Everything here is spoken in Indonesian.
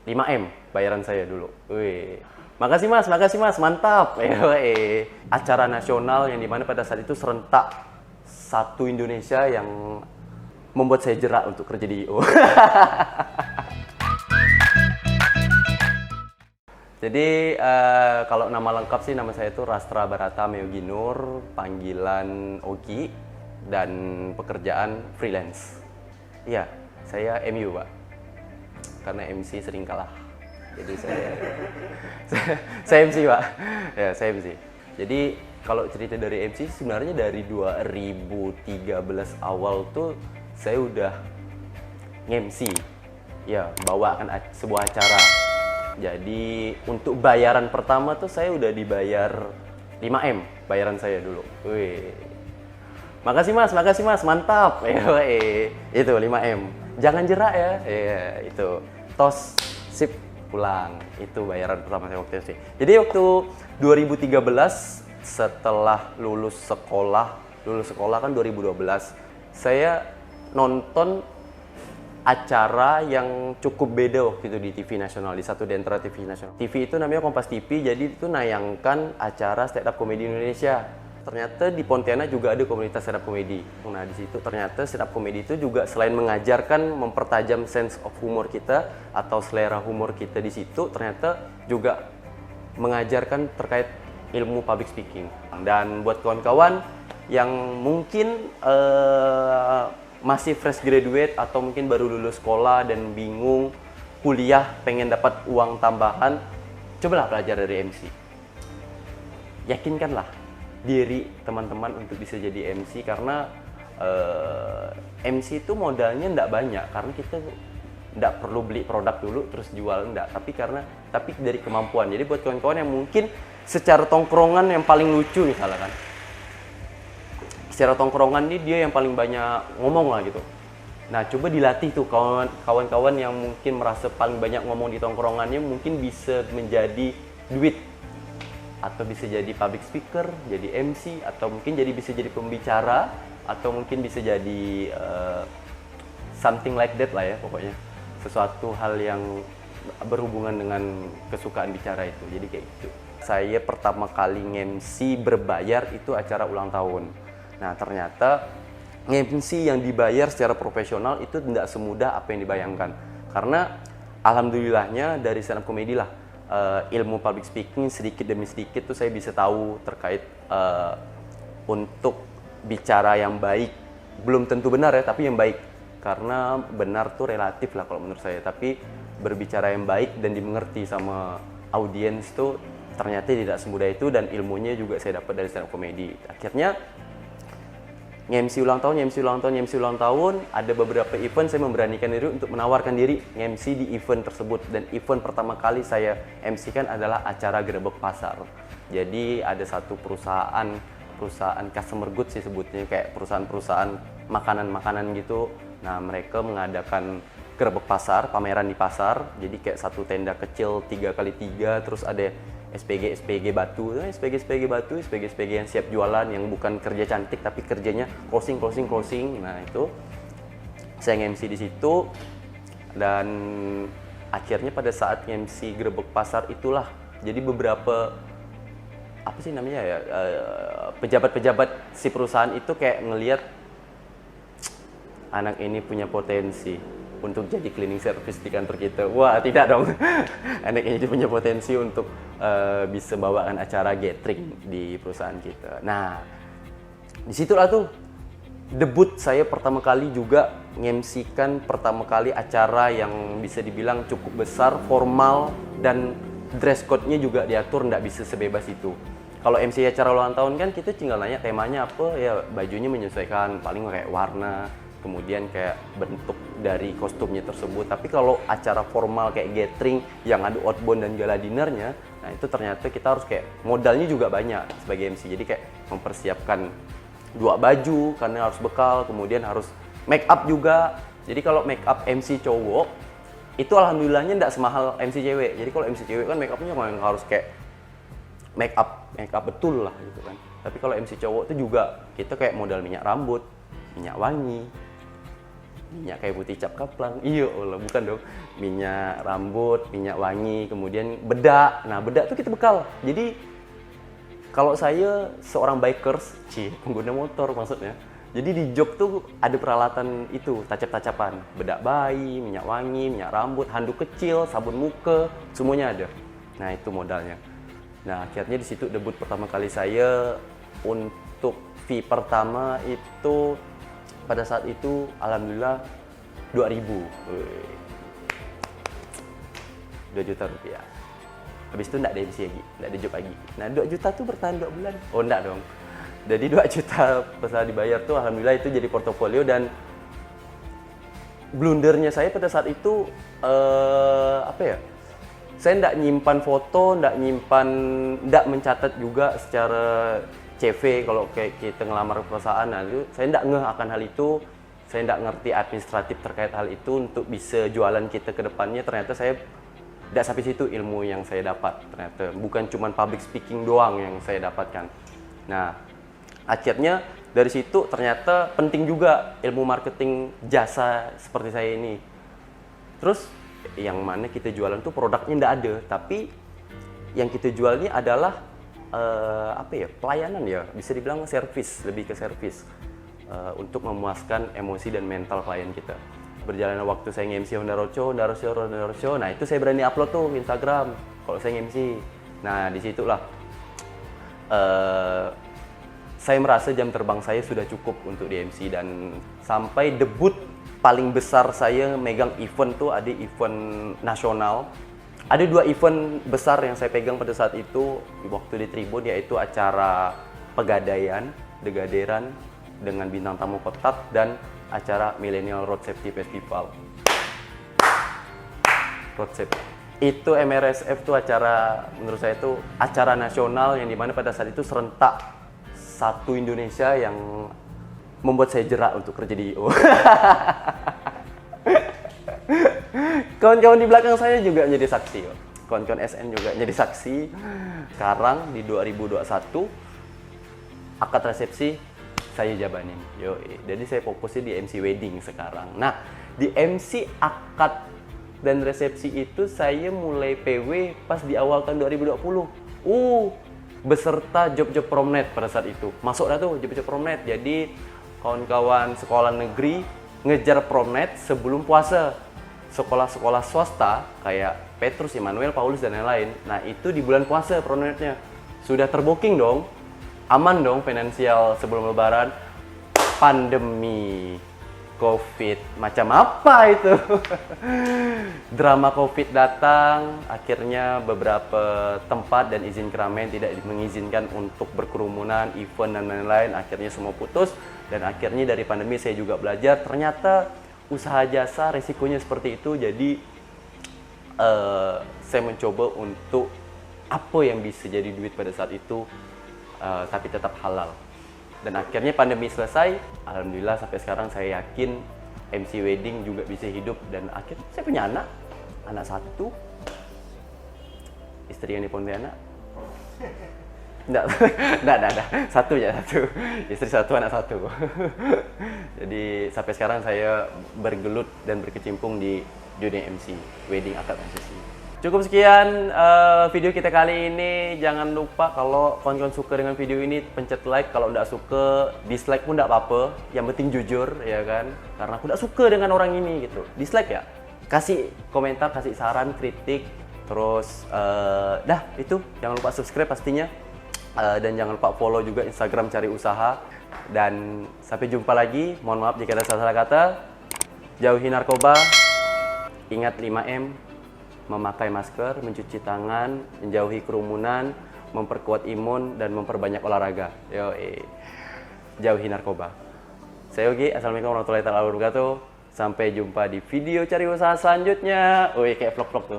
5M bayaran saya dulu. Wih. Makasih mas, mantap. Acara nasional yang dimana pada saat itu serentak satu Indonesia yang membuat saya jerak untuk kerja di IO. Jadi kalau nama lengkap sih nama saya itu Rastra Barata Meoginur, panggilan Ogi, dan pekerjaan freelance. Iya, saya MU Pak, karena MC sering kalah. Jadi saya MC Pak, ya saya MC. Jadi kalau cerita dari MC sebenarnya dari 2013 awal tuh saya udah nge-MC, ya bawakan sebuah acara. Jadi untuk bayaran pertama tuh saya udah dibayar 5M bayaran saya dulu. Wih. Makasih mas, mantap. Itu 5M. Jangan jerak ya. Iya, itu. Tos, sip, pulang. Itu bayaran pertama saya waktu itu sih. Jadi waktu 2013 setelah lulus sekolah kan 2012, saya nonton acara yang cukup beda waktu itu di TV nasional, di satu di antara TV nasional. TV itu namanya Kompas TV, jadi itu nayangkan acara stand up komedi Indonesia. Ternyata di Pontianak juga ada komunitas stand up komedi. Nah di situ ternyata stand up komedi itu juga selain mengajarkan, mempertajam sense of humor kita atau selera humor kita di situ, ternyata juga mengajarkan terkait ilmu public speaking. Dan buat kawan-kawan yang mungkin masih fresh graduate atau mungkin baru lulus sekolah dan bingung kuliah pengen dapat uang tambahan, cobalah belajar dari MC. Yakinkanlah diri teman-teman untuk bisa jadi MC karena MC itu modalnya nggak banyak karena kita nggak perlu beli produk dulu terus jual, nggak, tapi dari kemampuan. Jadi buat kawan-kawan yang mungkin secara tongkrongan yang paling lucu misalnya kan, secara tongkrongan nih dia yang paling banyak ngomong lah gitu. Nah coba dilatih tuh kawan-kawan yang mungkin merasa paling banyak ngomong di tongkrongannya, mungkin bisa menjadi duit atau bisa jadi public speaker, jadi MC, atau mungkin bisa jadi pembicara, atau mungkin bisa jadi something like that lah ya pokoknya, sesuatu hal yang berhubungan dengan kesukaan bicara itu. Jadi kayak gitu. Saya pertama kali MC berbayar itu acara ulang tahun. Nah ternyata MC yang dibayar secara profesional itu tidak semudah apa yang dibayangkan. Karena alhamdulillahnya dari stand up comedy lah, ilmu public speaking sedikit demi sedikit tuh saya bisa tahu terkait untuk bicara yang baik. Belum tentu benar ya, tapi yang baik. Karena benar tuh relatif lah kalau menurut saya. Tapi berbicara yang baik dan dimengerti sama audiens tuh ternyata tidak semudah itu, dan ilmunya juga saya dapat dari stand up comedy. Akhirnya nge-MC ulang tahun, ada beberapa event saya memberanikan diri untuk menawarkan diri nge-MC di event tersebut. Dan event pertama kali saya MC-kan adalah acara Gerebek Pasar. Jadi ada satu perusahaan customer goods sih sebutnya, kayak perusahaan makanan-makanan gitu. Nah mereka mengadakan Gerebek Pasar, pameran di pasar. Jadi kayak satu tenda kecil 3x3, terus ada SPG batu yang siap jualan, yang bukan kerja cantik tapi kerjanya closing. Nah itu saya nge-MC di situ, dan akhirnya pada saat nge-MC Gerebek Pasar itulah jadi beberapa apa sih namanya ya, pejabat-pejabat si perusahaan itu kayak ngelihat anak ini punya potensi untuk jadi cleaning service di kantor kita. Wah, tidak dong. Anak ini punya potensi untuk bisa bawakan acara gathering di perusahaan kita. Nah, disitulah tuh debut saya pertama kali juga nge-MC-kan pertama kali acara yang bisa dibilang cukup besar, formal, dan dress code-nya juga diatur, nggak bisa sebebas itu. Kalau MC acara ulang tahun kan kita tinggal nanya temanya apa, ya bajunya menyesuaikan, paling kayak warna, kemudian kayak bentuk dari kostumnya tersebut. Tapi kalau acara formal kayak gathering yang ada outbound dan gala dinnernya, nah itu ternyata kita harus kayak modalnya juga banyak sebagai MC. Jadi kayak mempersiapkan 2 baju karena harus bekal, kemudian harus make up juga. Jadi kalau make up MC cowok itu alhamdulillahnya tidak semahal MC cewek. Jadi kalau MC cewek kan make upnya memang harus kayak make up betul lah gitu kan. Tapi kalau MC cowok itu juga kita kayak modal minyak rambut, minyak wangi, minyak kayu putih cap kaplang, iya Allah, bukan dong. Minyak rambut, minyak wangi, kemudian bedak. Nah, bedak tuh kita bekal. Jadi kalau saya seorang bikers, pengguna motor maksudnya. Jadi di jok tuh ada peralatan itu, tacap-tacapan, bedak bayi, minyak wangi, minyak rambut, handuk kecil, sabun muka, semuanya ada. Nah, itu modalnya. Nah, akhirnya di situ debut pertama kali saya. Untuk fee pertama itu pada saat itu alhamdulillah 2.000. 2 juta rupiah. Habis itu enggak ada MC lagi, enggak ada job lagi. Nah, 2 juta tuh bertahan 2 bulan. Oh, enggak dong. Jadi 2 juta setelah dibayar tuh alhamdulillah itu jadi portofolio. Dan blundernya saya pada saat itu apa ya? Saya enggak nyimpan foto, enggak mencatat juga secara CV kalau kayak kita ngelamar perusahaan. Nah, itu saya enggak ngeh akan hal itu. Saya enggak ngerti administratif terkait hal itu untuk bisa jualan kita ke depannya. Ternyata saya enggak sampai situ ilmu yang saya dapat. Ternyata bukan cuma public speaking doang yang saya dapatkan. Nah, akhirnya dari situ ternyata penting juga ilmu marketing jasa seperti saya ini. Terus yang mana kita jualan tuh produknya enggak ada, tapi yang kita jual ini adalah pelayanan ya, bisa dibilang service, lebih ke service untuk memuaskan emosi dan mental klien kita. Berjalannya waktu saya nge-MC Honda Roadshow, nah itu saya berani upload tuh Instagram kalau saya nge-MC. Nah, disitulah saya merasa jam terbang saya sudah cukup untuk di MC. Dan sampai debut paling besar saya megang event tuh ada event nasional. Ada 2 event besar yang saya pegang pada saat itu waktu di Tribun, yaitu acara Pegadaian, Degaderan dengan bintang tamu Kotak, dan acara Millennial Road Safety Festival. Road Safety. Itu MRSF tuh acara, menurut saya itu acara nasional yang dimana pada saat itu serentak satu Indonesia yang membuat saya jerak untuk kerja di IO. Kawan-kawan di belakang saya juga menjadi saksi. Kawan-kawan SN juga menjadi saksi. Sekarang di 2021 akad resepsi saya jabanin. Jadi saya fokusnya di MC wedding sekarang. Nah, di MC akad dan resepsi itu saya mulai PW pas di awal tahun 2020. Beserta job-job promnet pada saat itu. Masuk dah tuh job-job promnet. Jadi kawan-kawan sekolah negeri ngejar promnet sebelum puasa. Sekolah-sekolah swasta kayak Petrus, Immanuel, Paulus, dan lain-lain. Nah, itu di bulan puasa promnetnya. Sudah terbooking dong. Aman dong finansial sebelum lebaran. Pandemi COVID, macam apa itu? Drama COVID datang, akhirnya beberapa tempat dan izin keramaian tidak mengizinkan untuk berkerumunan, event, dan lain-lain. Akhirnya semua putus, dan akhirnya dari pandemi saya juga belajar, ternyata usaha jasa resikonya seperti itu. Jadi saya mencoba untuk apa yang bisa jadi duit pada saat itu, tapi tetap halal. Dan akhirnya pandemi selesai, alhamdulillah sampai sekarang saya yakin MC wedding juga bisa hidup. Dan akhirnya saya punya anak 1, istri yang di Pontianak. Enggak, satu. Istri 1, anak 1. Jadi sampai sekarang saya bergelut dan berkecimpung di dunia MC, wedding, akad, resepsi. Cukup sekian video kita kali ini. Jangan lupa kalau kawan-kawan suka dengan video ini, pencet like. Kalau enggak suka, dislike pun enggak apa-apa. Yang penting jujur, ya kan? Karena aku enggak suka dengan orang ini gitu. Dislike ya. Kasih komentar, kasih saran, kritik. Terus itu. Jangan lupa subscribe pastinya. Dan jangan lupa follow juga Instagram Cari Usaha. Dan sampai jumpa lagi. Mohon maaf jika ada salah kata. Jauhi narkoba. Ingat 5M. Memakai masker, mencuci tangan, menjauhi kerumunan, memperkuat imun, dan memperbanyak olahraga. Jauhi narkoba. Saya Yogi. Assalamualaikum warahmatullahi wabarakatuh. Sampai jumpa di video Cari Usaha selanjutnya. Kayak vlog-vlog tuh.